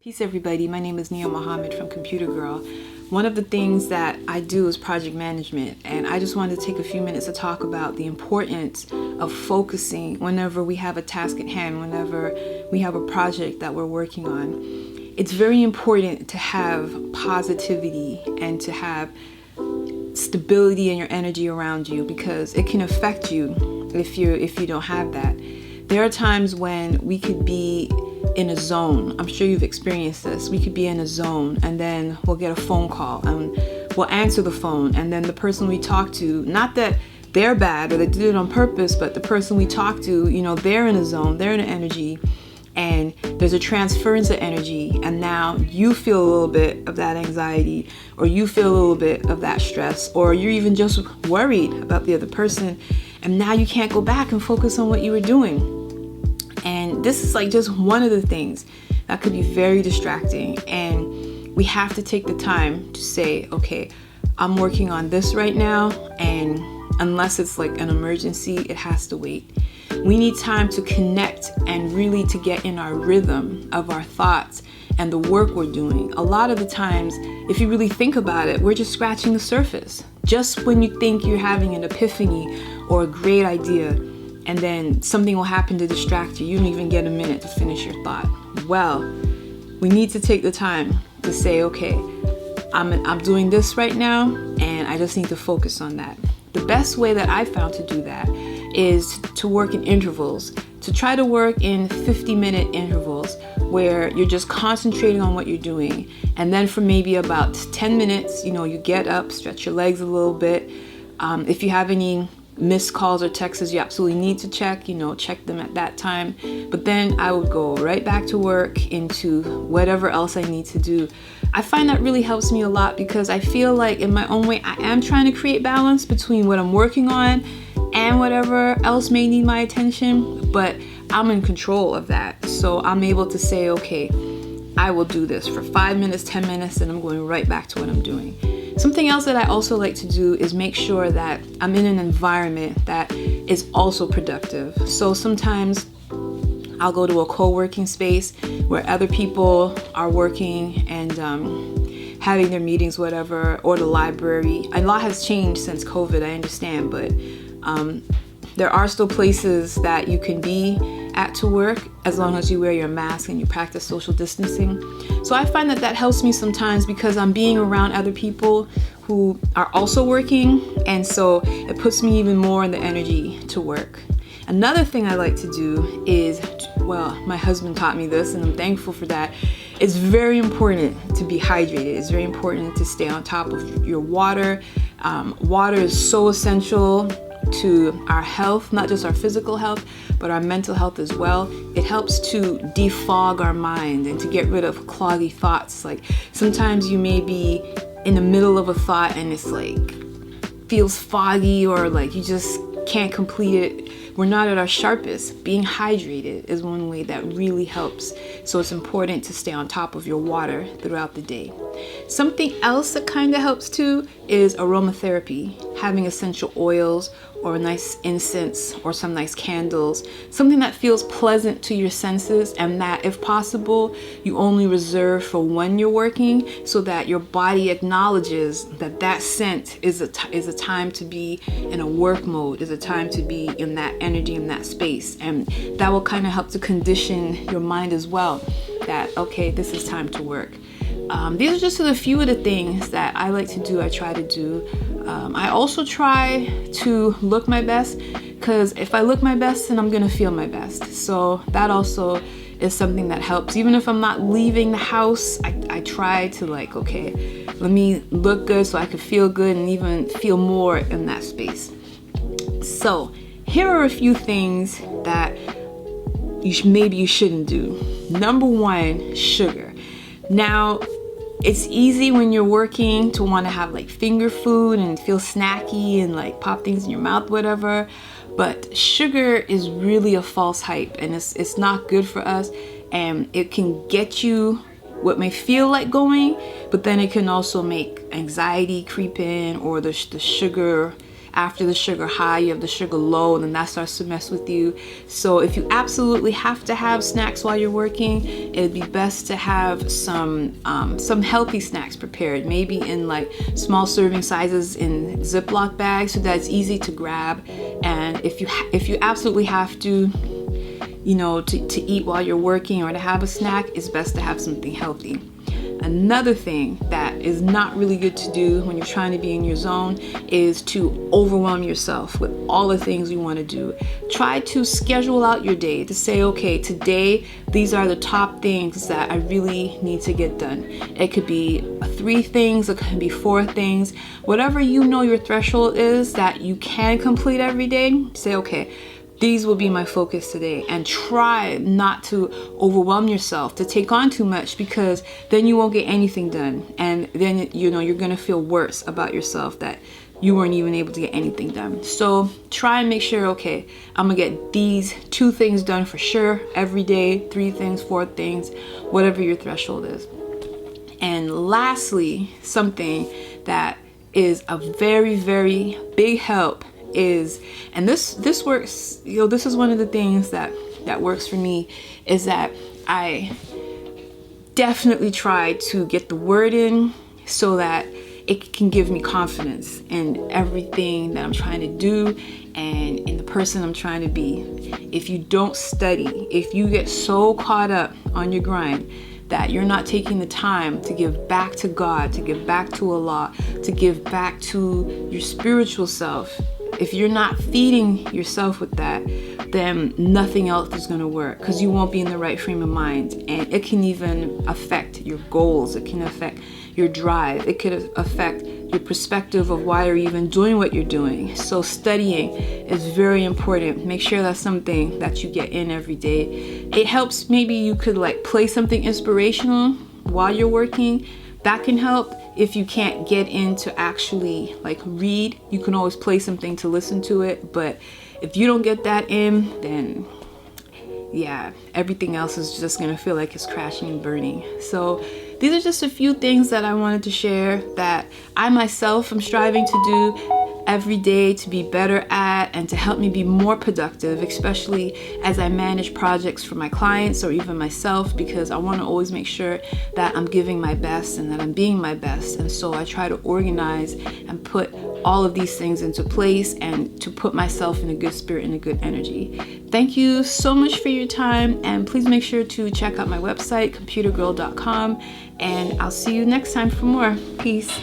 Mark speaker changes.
Speaker 1: Peace everybody, my name is Nia Mohammed from Computer Girl. One of the things that I do is project management, and I just wanted to take a few minutes to talk about the importance of focusing whenever we have a task at hand, whenever we have a project that we're working on. It's very important to have positivity and to have stability in your energy around you, because it can affect you if you don't have that. There are times when we could be in a zone. I'm sure you've experienced this. We could be in a zone and then we'll get a phone call and we'll answer the phone, and then the person we talk to, not that they're bad or they did it on purpose, but the person we talk to, they're in a zone, they're in an energy, and there's a transference of energy, and now you feel a little bit of that anxiety, or you feel a little bit of that stress, or you're even just worried about the other person, and now you can't go back and focus on what you were doing. And this is like just one of the things that could be very distracting. And we have to take the time to say, okay, I'm working on this right now. And unless it's like an emergency, it has to wait. We need time to connect and really to get in our rhythm of our thoughts and the work we're doing. A lot of the times, if you really think about it, we're just scratching the surface. Just when you think you're having an epiphany or a great idea, and then something will happen to distract you. You don't even get a minute to finish your thought. Well, we need to take the time to say, okay, I'm doing this right now, and I just need to focus on that. The best way that I found to do that is to work in intervals, to try to work in 50-minute intervals where you're just concentrating on what you're doing. And then for maybe about 10 minutes, you get up, stretch your legs a little bit. If you have any missed calls or texts you absolutely need to check them at that time. But then I would go right back to work into whatever else I need to do. I find that really helps me a lot, because I feel like in my own way I am trying to create balance between what I'm working on and whatever else may need my attention, but I'm in control of that. So I'm able to say, okay, I will do this for 5 minutes, 10 minutes, and I'm going right back to what I'm doing. Something else that I also like to do is make sure that I'm in an environment that is also productive. So sometimes I'll go to a co-working space where other people are working and having their meetings, whatever, or the library. A lot has changed since COVID, I understand, but there are still places that you can be at to work as long as you wear your mask and you practice social distancing. So I find that helps me sometimes, because I'm being around other people who are also working, and so it puts me even more in the energy to work. Another thing I like to do is, my husband taught me this and I'm thankful for that. It's very important to be hydrated. It's very important to stay on top of your water. Water is so essential to our health, not just our physical health, but our mental health as well. It helps to defog our mind and to get rid of cloggy thoughts. Like sometimes you may be in the middle of a thought and it's like feels foggy, or like you just can't complete it. We're not at our sharpest. Being hydrated is one way that really helps. So it's important to stay on top of your water throughout the day. Something else that kind of helps too is aromatherapy, having essential oils or a nice incense or some nice candles, something that feels pleasant to your senses, and that if possible you only reserve for when you're working, so that your body acknowledges that scent is a time to be in a work mode, is a time to be in that energy, in that space, and that will kind of help to condition your mind as well, that okay, this is time to work. These are just a few of the things that I like to do, I try to do. I also try to look my best, because if I look my best, then I'm going to feel my best. So that also is something that helps. Even if I'm not leaving the house, I try to okay, let me look good so I can feel good and even feel more in that space. So here are a few things that maybe you shouldn't do. Number one, sugar. Now, it's easy when you're working to want to have finger food and feel snacky and pop things in your mouth, whatever. But sugar is really a false hype, and it's not good for us. And it can get you what may feel like going, but then it can also make anxiety creep in, or the sugar after the sugar high, you have the sugar low, and then that starts to mess with you. So if you absolutely have to have snacks while you're working, it'd be best to have some healthy snacks prepared, maybe in like small serving sizes in Ziploc bags, so that it's easy to grab. And if you absolutely have to, you know, to eat while you're working or to have a snack, it's best to have something healthy. Another thing that is not really good to do when you're trying to be in your zone is to overwhelm yourself with all the things you want to do. Try to schedule out your day to say, okay, today these are the top things that I really need to get done. It could be 3 things, it could be 4 things, whatever you know your threshold is that you can complete every day. Say, okay, these will be my focus today, and try not to overwhelm yourself, to take on too much, because then you won't get anything done. And then, you know, you're going to feel worse about yourself that you weren't even able to get anything done. So try and make sure, okay, I'm going to get these 2 things done for sure every day, 3 things, 4 things, whatever your threshold is. And lastly, something that is a very, very big help is, and this works, you know, this is one of the things that works for me, is that I definitely try to get the word in so that it can give me confidence in everything that I'm trying to do and in the person I'm trying to be. If you don't study, if you get so caught up on your grind that you're not taking the time to give back to God, to give back to Allah, to give back to your spiritual self, if you're not feeding yourself with that, then nothing else is going to work, because you won't be in the right frame of mind. And it can even affect your goals. It can affect your drive. It could affect your perspective of why you're even doing what you're doing. So studying is very important. Make sure that's something that you get in every day. It helps. Maybe you could like play something inspirational while you're working. That can help. If you can't get in to actually like read, you can always play something to listen to it. But if you don't get that in, then yeah, everything else is just gonna feel like it's crashing and burning. So these are just a few things that I wanted to share that I myself am striving to do every day to be better at and to help me be more productive, especially as I manage projects for my clients or even myself, because I want to always make sure that I'm giving my best and that I'm being my best. And so I try to organize and put all of these things into place and to put myself in a good spirit and a good energy. Thank you so much for your time, and please make sure to check out my website, computergirl.com, and I'll see you next time for more. Peace.